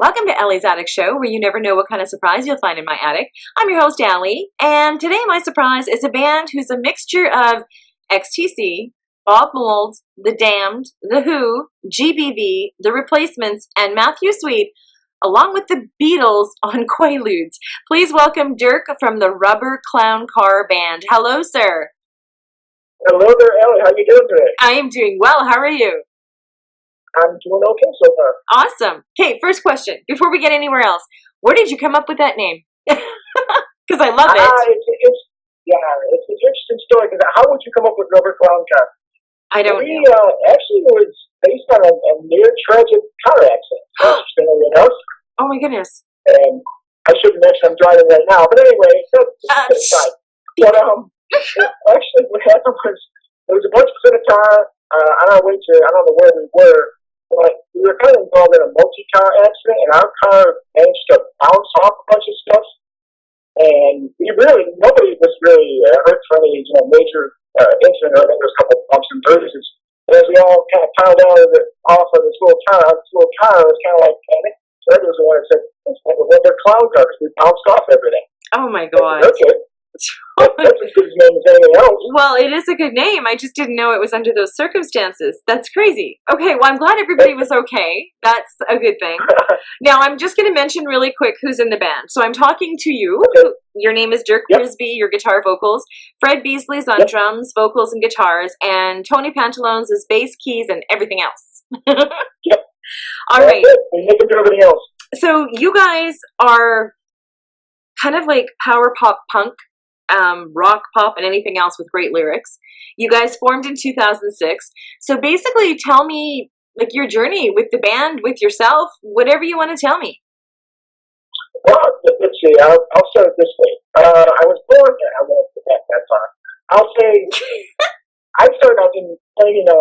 Welcome to Ellie's Attic Show, where you never know what kind of surprise you'll find in my attic. I'm your host, Ellie, and today my surprise is a band who's a mixture of XTC, Bob Mould, The Damned, The Who, GBV, The Replacements, and Matthew Sweet, along with the Beatles on Quaaludes. Please welcome Dirk from the Rubber Clown Car Band. Hello, sir. Hello there, Ellie. How you doing today? I am doing well. How are you? I'm doing okay so far. Awesome. Okay, first question. Before we get anywhere else, where did you come up with that name? Because I love it. It's an interesting story. Because how would you come up with Rubber Clown Car? I don't We know. actually was based on a near tragic car accident. Interestingly enough, Oh my goodness. and I shouldn't mention I'm driving right now, but anyway, so it's fine. But actually, what happened was there was a bunch of us in a car on our way to I don't know where we were. But we were kind of involved in a multi-car accident, and our car managed to bounce off a bunch of stuff. And nobody was really hurt for any major incident. I think there was a couple of bumps and bruises. And as we all kind of piled off of this little car, it was kind of like panic. So I was the one that said, it's like a rubber clown car because we bounced off everything. Oh my god. Okay. That's as good a name as anything else. Well, it is a good name. I just didn't know it was under those circumstances. That's crazy. Okay, well, I'm glad everybody was okay. That's a good thing. Now, I'm just going to mention really quick who's in the band. So I'm talking to you. Okay. Your name is Dirk Frisbee, your guitar vocals. Fred Beasley's on drums, vocals, and guitars. And Tony Pantalones is bass, keys, and everything else. Yep. All right. We make them do everything else. So you guys are kind of like power pop punk. Rock, pop, and anything else with great lyrics. You guys formed in 2006. So basically, tell me like your journey with the band, with yourself, whatever you want to tell me. Well, let's see. I'll start it this way. I was born. I won't get back that far. I'll say I started out in playing in a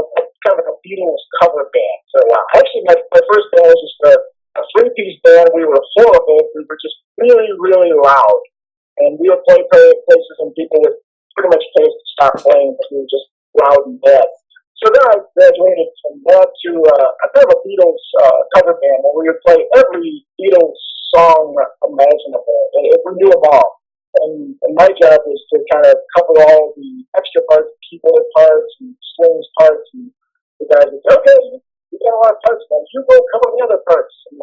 kind of like a Beatles cover band for a while. Actually, my first band was just a three-piece band. We were horrible. We were just really, really loud. And we would play places and people would pretty much pay us to stop playing because we were just loud and bad. So then I graduated from that to a kind of a Beatles cover band where we would play every Beatles song imaginable. If we knew them all. And my job was to kind of cover all the extra parts, keyboard parts and strings parts. And the guys would say, okay, you got a lot of parts now. You go cover the other parts. And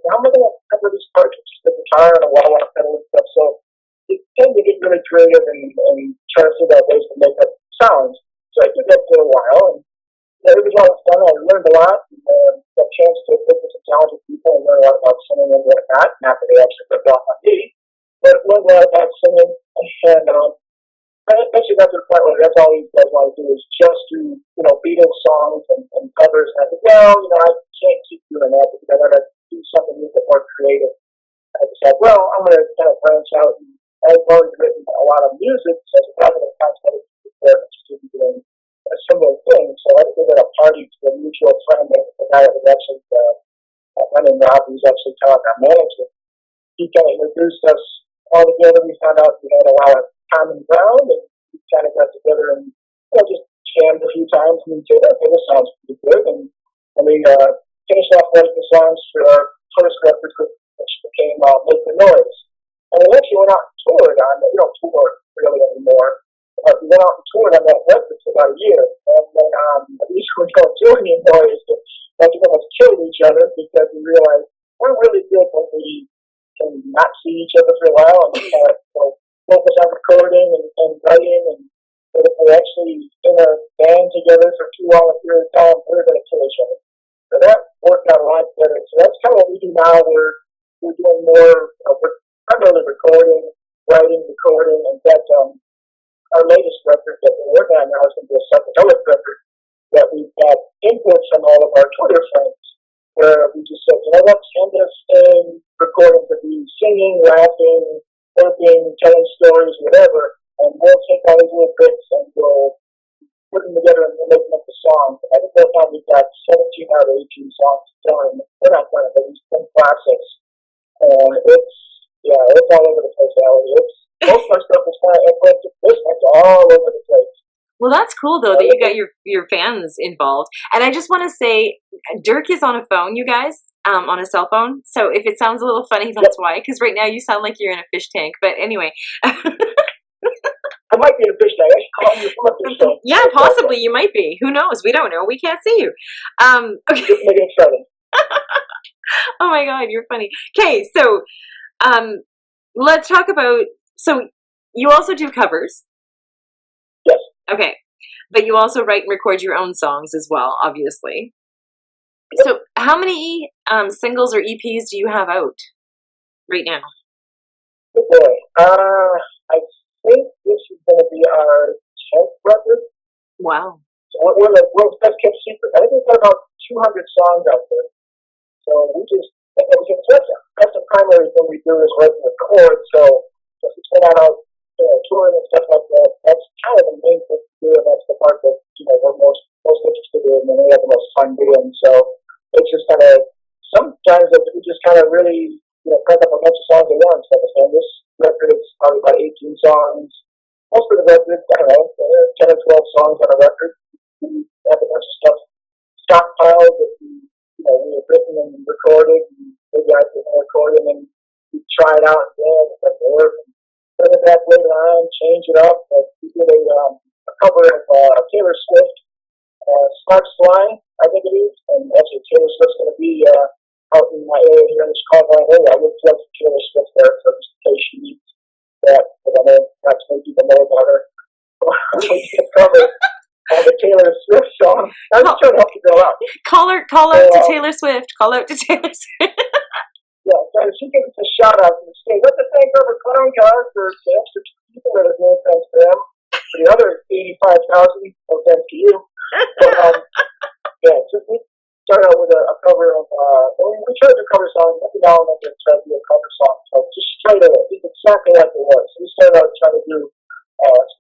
I'm going to cover these parts with just the guitar and a wah-wah pedal and stuff. So it tend to get really creative and try to figure out ways to make up sounds. So I did that for a while, and it was a lot of fun. I learned a lot, and got a chance to work with some talented people and learn a lot about singing and whatnot. Not that they actually ripped off on me, but learned a lot about singing. And I eventually got to the point where that's all these guys want to do is just do Beatles songs and covers. And I said, well, I can't keep doing that because I got to do something a little bit more creative. I decided, well, I'm going to kind of branch out. And I've already written a lot of music, so I was having a contact with people that were doing a similar thing. So I did at a party to a mutual friend, the guy that was actually, my name Rob, who's actually our manager. He kind of introduced us all together. We found out we had a lot of common ground, and we kind of got together and just jammed a few times. And we said, okay, this sounds pretty good. And we finished off writing the songs for our first record, which became Make the Noise. And we actually went out and toured on it. We don't tour really anymore. But we went out and toured on that record for about a year. And then at least we don't do any anymore is that we almost killed each other because we realized we're really good when we can not see each other for a while and kind of focus on recording and writing. And but if we're actually in a band together for too long a period of time, we're going to kill each other. So that worked out a lot better. So that's kind of what we do now. We're doing more primarily recording, writing, recording, and that our latest record that we're working on now is going to be a psychedelic record that we've got input from all of our Twitter friends, where we just said, what, send us in recordings of you singing, laughing, working, telling stories, whatever, and we'll take all these little bits and we'll put them together and we'll make them up the songs. And I think right now we've got 17 out of 18 songs done. We're not done, but it's in process. And it's all over the place, Allie. Most of our stuff is kind of eclectic. This one's all over the place. Well, that's cool though that you got your fans involved. And I just want to say, Dirk is on a phone, you guys, on a cell phone. So if it sounds a little funny, that's why. Because right now you sound like you're in a fish tank. But anyway. I might be in a fish tank. I should call you from a fish tank. Yeah, possibly you might be. Who knows? We don't know. We can't see you. Okay. Just make it exciting. Oh my God, you're funny. Okay, so let's talk about. So you also do covers. Yes. Okay, but you also write and record your own songs as well, obviously. Yep. So how many singles or EPs do you have out right now? Good boy. I think this is going to be our 10th record. Wow. So we're the world's best kept secret. I think we've got about 200 songs out there. So that's the primary thing we do is write and record. So if we spend out touring and stuff like that, that's kind of the main thing to do, and that's the part that we're most interested in, and we have the most fun doing. So it's just kind of sometimes we just kind of really crank up a bunch of songs at once. Like I said, this record is probably about 18 songs. Most of the records, I don't know, 10 or 12 songs on a record. We have a bunch of stuff stockpiled that we have written and recorded, and maybe I can record it, and then we try it out again, if that's work, and bring it back later on, change it up. But we did a cover of Taylor Swift, Sparks Fly, I think it is, and actually Taylor Swift's going to be out in my area here in the Chicago area. I would plug for Taylor Swift there, so just in case she needs that, because I know perhaps maybe people know about her. We did a cover on the Taylor Swift song. I was trying to help the girl out. Call out to Taylor Swift. Call out to Taylor Swift. Yeah, so she gives us a shout out and say, "What the thank her for clown cars for the extra people that are doing thanks to them. For the other 85,000, no thanks to you." But, yeah, so we started out with a cover of, we tried to cover songs, every now and then we try to do a cover song. So just straight away, it's exactly like it was. So we started out trying to do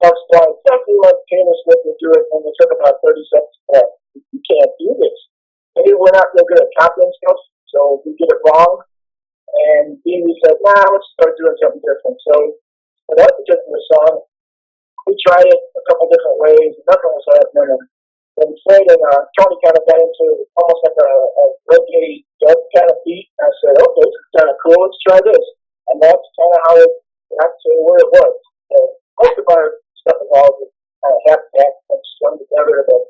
Sparks Fly exactly like Taylor Swift would do it, and it took about 30 seconds for that. You can't do this. Maybe we're not real good at copying stuff, so we get it wrong. And then we said, let's start doing something different. So for that particular song, we tried it a couple different ways, and nothing was happening. And we played, and Tony kind of got into almost like a reggae dub kind of beat. And I said, okay, this is kind of cool, let's try this. And that's kind of how it got to where it was. So most of our stuff involved with kind of half back and strung together, but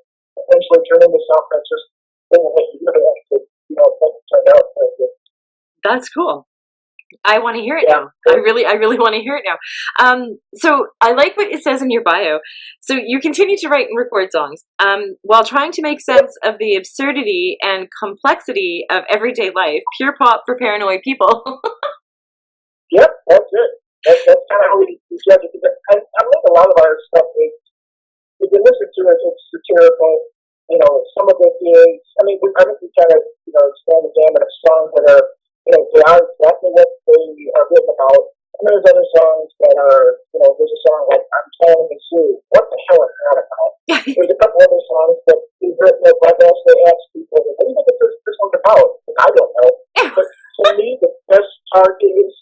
eventually turned into something that's just thing that you really have to, turned out very good. That's cool. I want to hear it now. I really want to hear it now. So I like what it says in your bio. So you continue to write and record songs while trying to make sense of the absurdity and complexity of everyday life. Pure pop for paranoid people. Yep, that's it. That's kind of how we judge it. I think a lot of our stuff is, if you listen to it, it's satirical. Some of it is, I think we kind of, expand the gamut of songs that are, they are exactly what they are written about. And there's other songs that are, there's a song like I'm Telling You Sue. What the hell is that about? There's a couple other songs that we've written that I've also asked people, what do you think this one's about? I don't know. But to me, the best part is,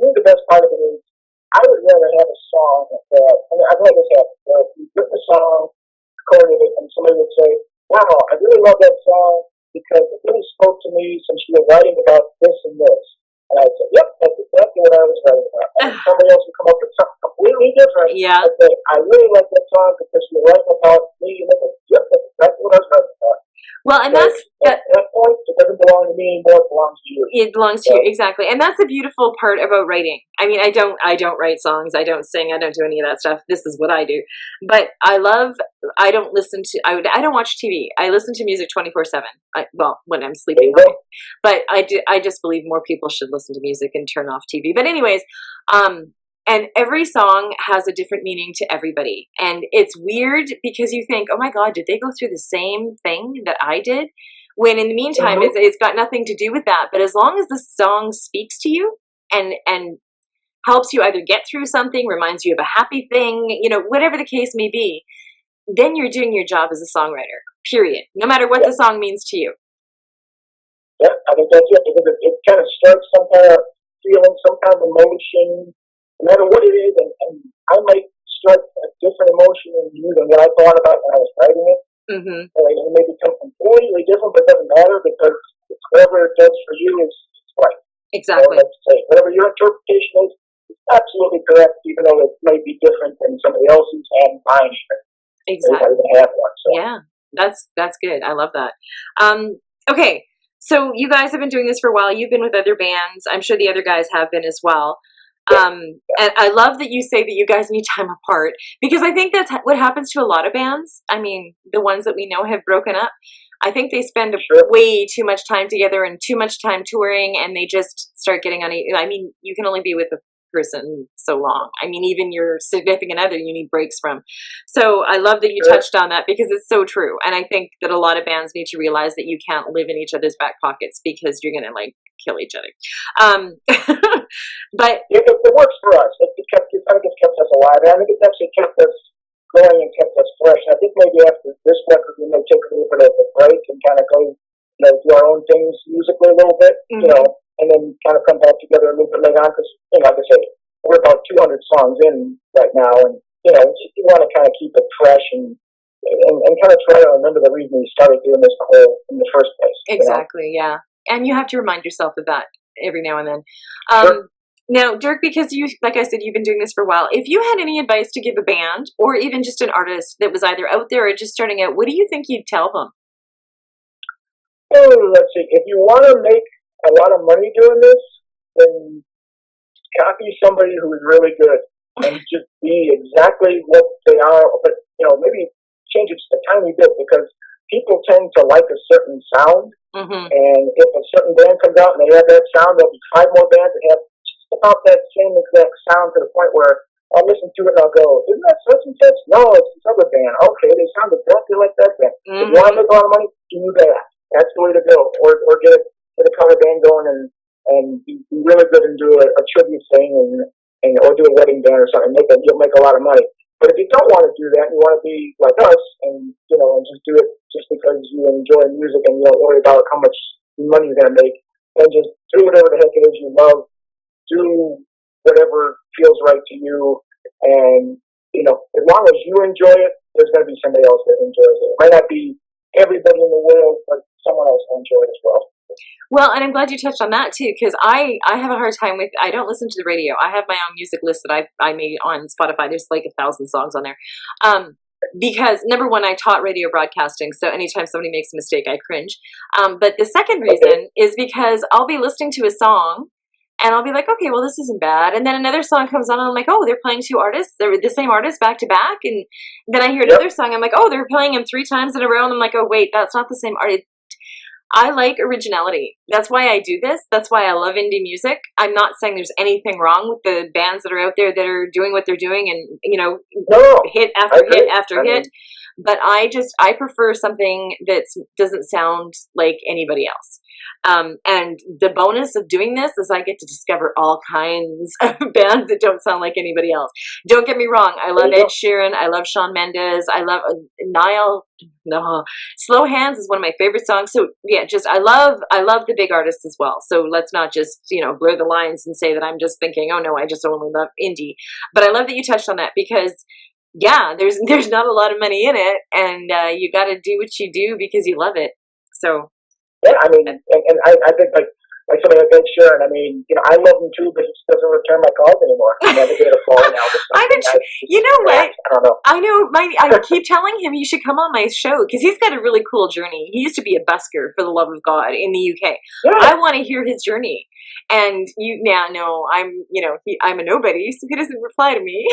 the best part of it is, I would rather have a song that, I've had this happen, where we've written a song, recorded it, and somebody would say, wow, I really love that song because it really spoke to me since you were writing about this and this. And I'd say, yep, that's exactly what I was writing about. And somebody else would come up with something completely different. Yeah. I'd say, I really like that song because you were writing about me. And they'd say, yep, that's exactly what I was writing about. Well, and so that's at that point, it doesn't belong to me anymore, it belongs to you. It belongs to you, exactly. And that's the beautiful part about writing. I mean, I don't write songs, I don't sing, I don't do any of that stuff. This is what I do. But I don't listen to, I don't watch TV. I listen to music 24/7. Well, when I'm sleeping. But I just believe more people should listen to music and turn off TV. But anyways, and every song has a different meaning to everybody. And it's weird because you think, oh my God, did they go through the same thing that I did? When in the meantime, it's got nothing to do with that. But as long as the song speaks to you and helps you either get through something, reminds you of a happy thing, whatever the case may be, then you're doing your job as a songwriter, period. No matter what the song means to you. Yeah, I think that's it. Because it kind of strikes some kind of feeling, some kind of emotion, no matter what it is, and I might strike a different emotion in you than what I thought about when I was writing it. Mm-hmm. It may become completely different, but it doesn't matter because whatever it does for you is right. Exactly. So let's say whatever your interpretation is absolutely correct, even though it may be different than somebody else's and mine. Exactly. Have one, so. Yeah, that's good. I love that. Okay, so you guys have been doing this for a while. You've been with other bands. I'm sure the other guys have been as well. And I love that you say that you guys need time apart, because I think that's what happens to a lot of bands. I mean, the ones that we know have broken up. I think they spend way too much time together and too much time touring, and they just start getting on. I mean, you can only be with a person so long. I mean, even your significant other, you need breaks from. So I love that you touched on that, because it's so true. And I think that a lot of bands need to realize that you can't live in each other's back pockets, because you're going to like kill each other. But it works for us. I think it's kept us alive. And I think it's actually kept us going and kept us fresh. And I think maybe after this record, we may take a little bit of a break and kind of go, do our own things musically a little bit, and then kind of come back together a little bit later on. Because, like I said, we're about 200 songs in right now, and you want to kind of keep it fresh and kind of try to remember the reason we started doing this in the first place. Exactly, yeah. And you have to remind yourself of that every now and then. Now, Dirk, because you, like I said, you've been doing this for a while. If you had any advice to give a band or even just an artist that was either out there or just starting out, what do you think you'd tell them? Oh, let's see. If you want to make a lot of money doing this, then copy somebody who is really good and just be exactly what they are. But maybe change it just a tiny bit, because people tend to like a certain sound. And if a certain band comes out and they have that sound, there'll be 5 more bands that have just about that same exact sound, to the point where I'll listen to it and I'll go, isn't that such and such? No, it's this other band. Okay, they sound exactly like that band. If you want to make a lot of money, do that. That's the way to go. Or get a cover band going and be really good and do a tribute thing or do a wedding band or something. You'll make a lot of money. But if you don't want to do that, you want to be like us and and just do it just because you enjoy music and you don't worry about how much money you're going to make, then just do whatever the heck it is you love. Do whatever feels right to you, and as long as you enjoy it, there's going to be somebody else that enjoys it. It might not be everybody in the world, but someone else will enjoy it as well. Well, and I'm glad you touched on that too, because I have a hard time with, I don't listen to the radio. I have my own music list that I made on Spotify. There's like 1,000 songs on there. Because number one, I taught radio broadcasting, so anytime somebody makes a mistake, I cringe. But the second reason is because I'll be listening to a song and I'll be like, okay, well, this isn't bad. And then another song comes on and I'm like, oh, they're playing 2 artists. They're the same artist back to back. And then I hear another song. I'm like, oh, they're playing him 3 times in a row. And I'm like, oh, wait, that's not the same artist. I like originality. That's why I do this. That's why I love indie music. I'm not saying there's anything wrong with the bands that are out there that are doing what they're doing and, hit after hit after hit. But I prefer something that doesn't sound like anybody else. And the bonus of doing this is I get to discover all kinds of bands that don't sound like anybody else. Don't get me wrong. I love Ed Sheeran. I love Shawn Mendes. I love Niall. No, Slow Hands is one of my favorite songs. So yeah, I love the big artists as well. So let's not just, blur the lines and say that I'm just thinking, oh no, I just only love indie. But I love that you touched on that, because yeah, there's not a lot of money in it, and you got to do what you do because you love it. So yeah, I mean, and I think like somebody like Ed Sheeran, I mean, I love him too, but he just doesn't return my calls anymore. I never get a call now. You know what? I don't know. I know. I keep telling him he should come on my show, because he's got a really cool journey. He used to be a busker, for the love of God, in the UK. Yeah. I want to hear his journey. And I'm a nobody, so he doesn't reply to me.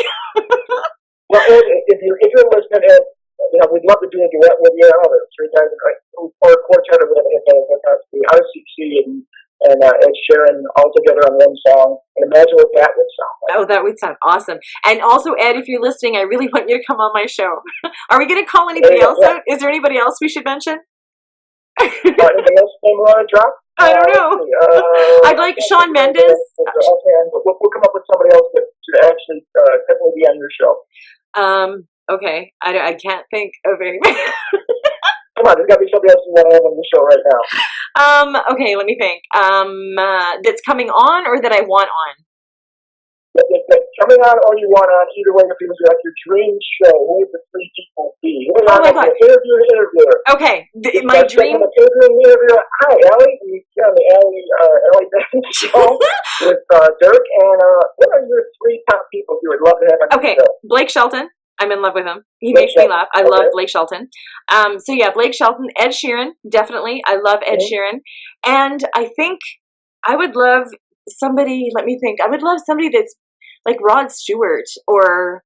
Well, Ed, if you're listening, Ed, we'd love to do a duet with you, or 3 times, or a quartet, or whatever. The RCC and Ed Sheeran all together on one song, and imagine what that would sound like. Oh, that would sound awesome. And also, Ed, if you're listening, I really want you to come on my show. Are we going to call anybody else out? Is there anybody else we should mention? Anybody else we want to drop? I don't know. I'd like Shawn Mendes. We'll come up with somebody else that should actually definitely be on your show. Okay. I can't think of anybody. Come on, there's got to be somebody else you want to have on the show right now. Okay, let me think. That's coming on or that I want on? That coming on or you want on, either way, if it was like your dream show, who would the three people be? Who would Oh my like God. an interviewer? Okay, Just my start dream. an interviewer. Hi, Allie. You're on the Allie Bennett show with Dirk. And what are your three top people you would love to have on Okay, the show? Blake Shelton. I'm in love with him. He Blake makes me Shelton. laugh. I Okay. love Blake Shelton. So yeah, Blake Shelton, Ed Sheeran, definitely. I love Ed Sheeran. And I think I would love somebody, let me think. I would love somebody that's like Rod Stewart or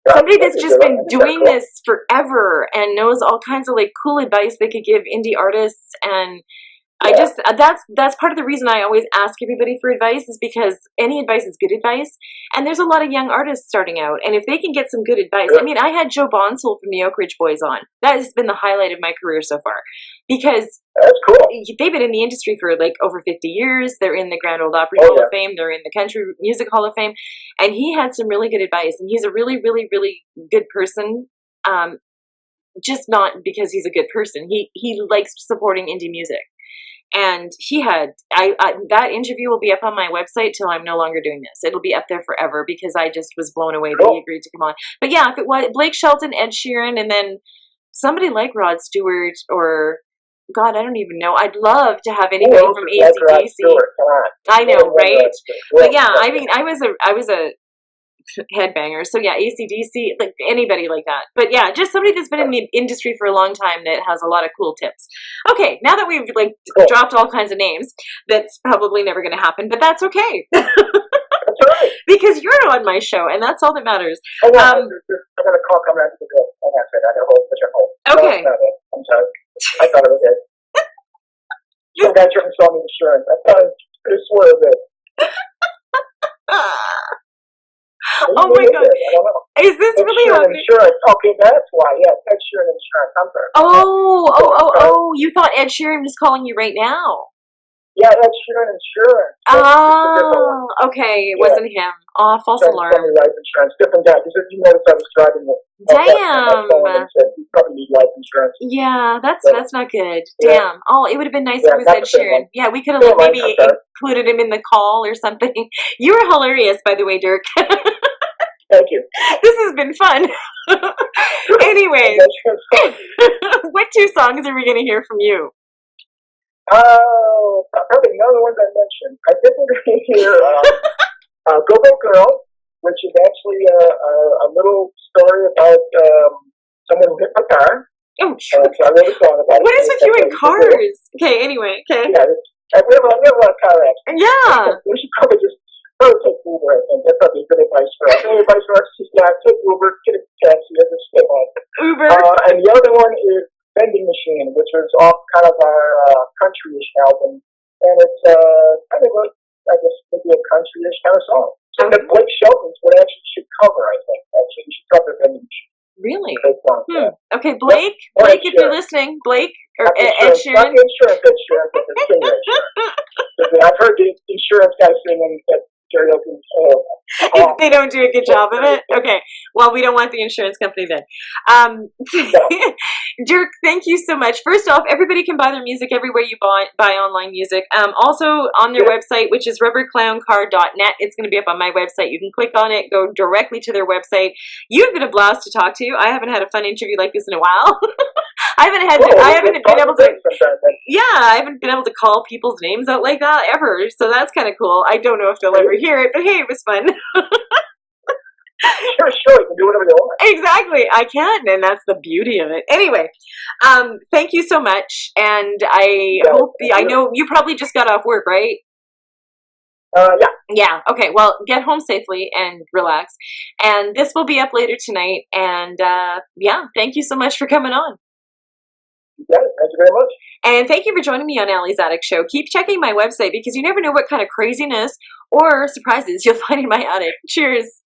somebody that's just been doing this forever and knows all kinds of like cool advice they could give indie artists. And I just, that's part of the reason I always ask everybody for advice, is because any advice is good advice. And there's a lot of young artists starting out. And if they can get some good advice, I mean, I had Joe Bonsall from the Oak Ridge Boys on. That has been the highlight of my career so far, because that's cool. They've been in the industry for like over 50 years. They're in the Grand Ole Opry Hall of Fame. They're in the Country Music Hall of Fame. And he had some really good advice. And he's a really, really, really good person. Just not because he's a good person. He likes supporting indie music. And he had, that interview will be up on my website till I'm no longer doing this. It'll be up there forever because I just was blown away that he agreed to come on. But yeah, if it was Blake Shelton, Ed Sheeran, and then somebody like Rod Stewart or, God, I don't even know. I'd love to have anybody from AC/DC. I know, right? But yeah, I mean, I was a headbanger. So yeah, AC/DC, like anybody like that. But yeah, just somebody that's been in the industry for a long time that has a lot of cool tips. Okay, now that we've like dropped all kinds of names, that's probably never going to happen, but that's okay. That's right. Because you're on my show, and that's all that matters. I got a call coming out of the bill. I got to hold. Okay. No, I'm sorry. I thought it was it. Some guy trying to sell me insurance. I thought I could have swear a bit. Oh my God! Is this really happening? Insurance. Okay, that's why. Yeah, Ed Sheeran insurance. I'm sorry. Oh! You thought Ed Sheeran was calling you right now? Yeah, Ed Sheeran insurance. Oh, okay. It wasn't him. Oh, false alarm. Life insurance. Different guy. Because you noticed I was driving it. Damn. Said, you probably need life insurance. Yeah, that's not good. Damn. Oh, it would have been nice if it was Ed Sheeran. Yeah, we could have like maybe included him in the call or something. You were hilarious, by the way, Dirk. Thank you. This has been fun. Anyways, what two songs are we going to hear from you? Probably none of the ones I mentioned. I think we're going to hear Go Go Girl, which is actually a little story about someone who hit my car. Oh, so I wrote a song about it. What is with you in cars? Okay, anyway, okay. Yeah, we have a lot of car accidents. Yeah. We should probably just take Uber, I think. That's probably good advice for us. Any advice for us? Just take Uber, get a taxi, and just stay home. Uber. And the other one is Vending Machine, which was off kind of our country-ish album. And it's kind of I guess, maybe a country-ish kind of song. So that Blake Shelton's what actually should cover, I think. Actually, he should cover Vending Machine. Really? Okay, Blake. Blake, if you're listening, Blake or Ed Sheeran. Not insurance, Ed Sheeran, but the singer Ed Sheeran. I've heard the insurance guy singing at karaoke. If they don't do a good job of it, okay. Well, we don't want the insurance company then. Dirk, thank you so much. First off, everybody can buy their music everywhere you buy online music. Also on their website, which is rubberclowncar.net. It's going to be up on my website. You can click on it, go directly to their website. You've been a blast to talk to. I haven't had a fun interview like this in a while. I haven't been able to call people's names out like that ever. So that's kind of cool. I don't know if they'll ever hear it, but hey, it was fun. Sure, you can do whatever you want. Exactly, I can, and that's the beauty of it. Anyway, thank you so much, and I know you probably just got off work, right? Yeah. Yeah, okay, well, get home safely and relax. And this will be up later tonight, and yeah, thank you so much for coming on. Yeah, thank you very much. And thank you for joining me on Allie's Attic Show. Keep checking my website because you never know what kind of craziness or surprises you'll find in my attic. Cheers.